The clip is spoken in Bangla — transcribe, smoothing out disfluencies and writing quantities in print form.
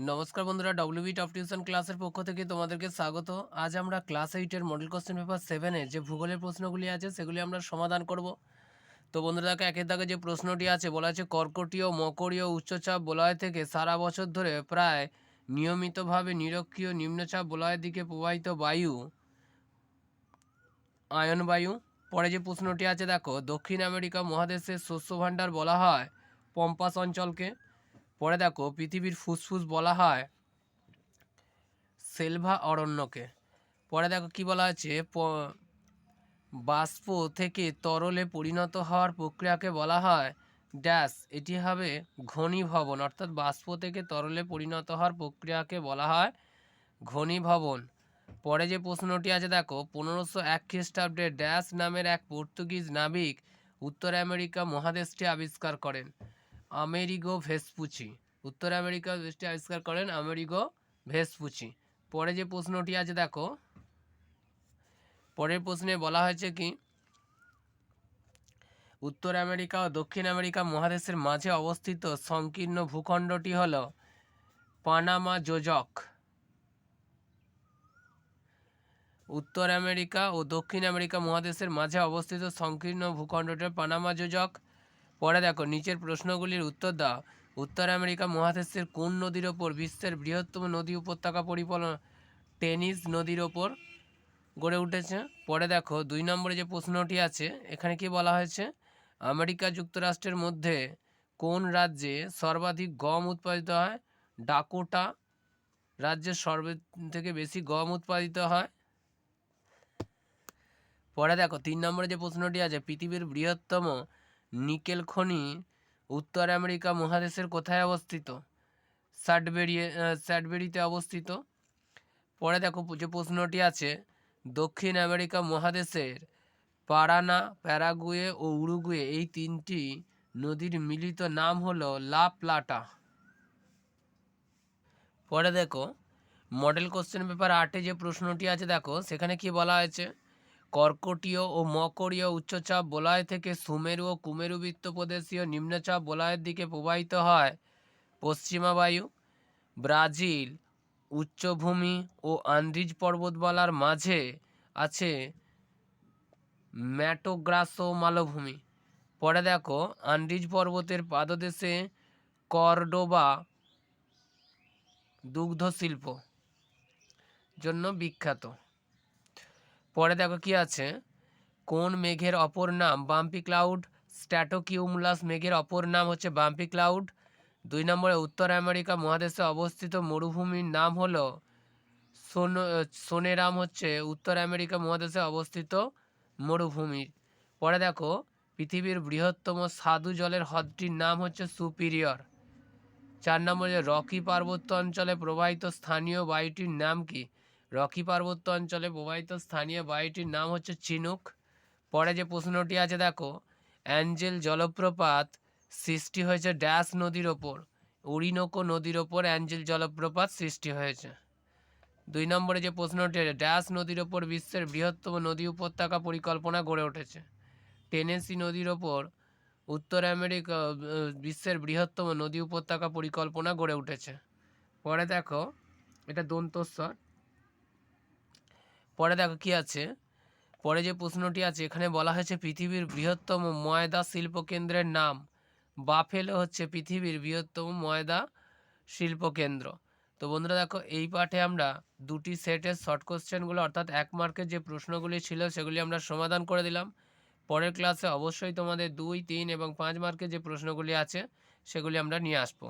নমস্কার বন্ধুরা, ডব্লিউবি টপ টিউশন ক্লাসের পক্ষ থেকে তোমাদেরকে স্বাগত। আজ আমরা ক্লাস 8-এর মডেল কোশ্চেন পেপার 7-এর যে ভূগোলের প্রশ্নগুলি আছে সেগুলি আমরা সমাধান করব। তো বন্ধুরা দেখো, একের দাগে যে প্রশ্নটি আছে বলা আছে কর্কটীয় মকরীয় উচ্চচাপ বলয় থেকে সারা বছর ধরে প্রায় নিয়মিতভাবে নিরক্ষীয় নিম্নচাপ বলয়ের দিকে প্রবাহিত বায়ু আয়ন বায়ু। পরে যে প্রশ্নটি আছে দেখো, দক্ষিণ আমেরিকা মহাদেশের শস্য ভাণ্ডার বলা হয় পম্পাস অঞ্চলকে। পরে দেখো, পৃথিবীর ফুসফুস বলা হয় সেলভা অরণ্যকে। পরে দেখো কি বলা আছে, বাষ্প থেকে তরলে পরিণত হওয়ার প্রক্রিয়াকে বলা হয় ড্যাশ, এটি হবে ঘনীভবন। অর্থাৎ বাষ্প থেকে তরলে পরিণত হওয়ার প্রক্রিয়াকে বলা হয় ঘনীভবন। পরে যে প্রশ্নটি আছে দেখো, 1501 খ্রিস্টাব্দে ড্যাশ নামের এক পর্তুগিজ নাবিক উত্তর আমেরিকা মহাদেশটি আবিষ্কার করেন আমেরিগো ভেসপুচি। উত্তর আমেরিকা দেশটি আবিষ্কার করেন আমেরিগো ভেসপুচি। পরে যে প্রশ্নটি আছে দেখো, পরের প্রশ্নে বলা হয়েছে কি, উত্তর আমেরিকা ও দক্ষিণ আমেরিকা মহাদেশের মাঝে অবস্থিত সংকীর্ণ ভূখণ্ডটি হল পানামা যোজক। উত্তর আমেরিকা ও দক্ষিণ আমেরিকা মহাদেশের মাঝে অবস্থিত সংকীর্ণ ভূখণ্ডটি পানামা যোজক। পরে দেখো, নিচের প্রশ্নগুলির উত্তর দাও। উত্তর আমেরিকা মহাদেশের কোন নদীর ওপর বিশ্বের বৃহত্তম নদী উপত্যকা পরিকল্পনা টেনিস নদীর ওপর গড়ে উঠেছে? পরে দেখো 2 নম্বরে যে প্রশ্নটি আছে, এখানে কি বলা হয়েছে, আমেরিকা যুক্তরাষ্ট্রের মধ্যে কোন রাজ্যে সর্বাধিক গম উৎপাদিত হয়? ডাকোটা রাজ্যে থেকে বেশি গম উৎপাদিত হয়। পরে দেখো 3 নম্বরে যে প্রশ্নটি আছে, পৃথিবীর বৃহত্তম নিকেল খনি উত্তর আমেরিকা মহাদেশের কোথায় অবস্থিত? স্যাডবেরিতে অবস্থিত। পরে দেখো যে প্রশ্নটি আছে, দক্ষিণ আমেরিকা মহাদেশের পারানা, প্যারাগুয়ে ও উরুগুয়ে এই তিনটি নদীর মিলিত নাম হলো লা প্লাটা। পরে দেখো, মডেল কোশ্চেন পেপার 8-এ যে প্রশ্নটি আছে দেখো, সেখানে কি বলা হয়েছে, কর্কটীয় ও মকরীয় উচ্চচাপ বলয় থেকে সুমেরু ও কুমেরুবৃত্ত প্রদেশীয় নিম্নচাপ বলয়ের দিকে প্রবাহিত হয় পশ্চিমা বায়ু। ব্রাজিল উচ্চভূমি ও আন্দিজ পর্বতমালার মাঝে আছে ম্যাটোগ্রাসো মালভূমি। পরে দেখো, আন্দিজ পর্বতের পাদদেশে কর্ডোবা দুগ্ধ শিল্প জন্য বিখ্যাত। পরে দেখো কি আছে, কোন মেঘের অপর নাম বাম্পি ক্লাউড? স্ট্র্যাটোকিউমুলাস মেঘের অপর নাম হচ্ছে বাম্পি ক্লাউড। 2 নম্বরে, উত্তর আমেরিকা মহাদেশে অবস্থিত মরুভূমির নাম হলো সোনেরাম হচ্ছে উত্তর আমেরিকা মহাদেশে অবস্থিত মরুভূমি। পরে দেখো, পৃথিবীর বৃহত্তম স্বাদু জলের হ্রদটির নাম হচ্ছে সুপিরিয়র। 4 নম্বরে, রকি পার্বত্য অঞ্চলে প্রবাহিত স্থানীয় বায়ুটির নাম কি? রকি পার্বত্য অঞ্চলে প্রবাহিত স্থানীয় বায়ুটির নাম হচ্ছে চিনুক। পরে যে প্রশ্নটি আছে দেখো, অ্যাঞ্জেল জলপ্রপাত সৃষ্টি হয়েছে ড্যাশ নদীর ওপর? ওরিনোকো নদীর ওপর অ্যাঞ্জেল জলপ্রপাত সৃষ্টি হয়েছে। 2 নম্বরে যে প্রশ্নটি আছে, ড্যাশ নদীর ওপর বিশ্বের বৃহত্তম নদী উপত্যকা পরিকল্পনা গড়ে উঠেছে? টেনেসি নদীর ওপর উত্তর আমেরিকা বিশ্বের বৃহত্তম নদী উপত্যকা পরিকল্পনা গড়ে উঠেছে। পরে দেখো, এটা দন্তস্বর। পরে দেখো কি আছে, পরে যে প্রশ্নটি আছে এখানে বলা হয়েছে পৃথিবীর বৃহত্তম ময়দা শিল্পকেন্দ্রের নাম। বাফেলো হচ্ছে পৃথিবীর বৃহত্তম ময়দা শিল্পকেন্দ্র। তো বন্ধুরা দেখো, এই পাঠে আমরা দুটি সেটের শর্ট কোশ্চেনগুলো অর্থাৎ 1 মার্কের যে প্রশ্নগুলি ছিল সেগুলি আমরা সমাধান করে দিলাম। পরের ক্লাসে অবশ্যই তোমাদের 2, 3 এবং 5 মার্কের যে প্রশ্নগুলি আছে সেগুলি আমরা নিয়ে আসবো।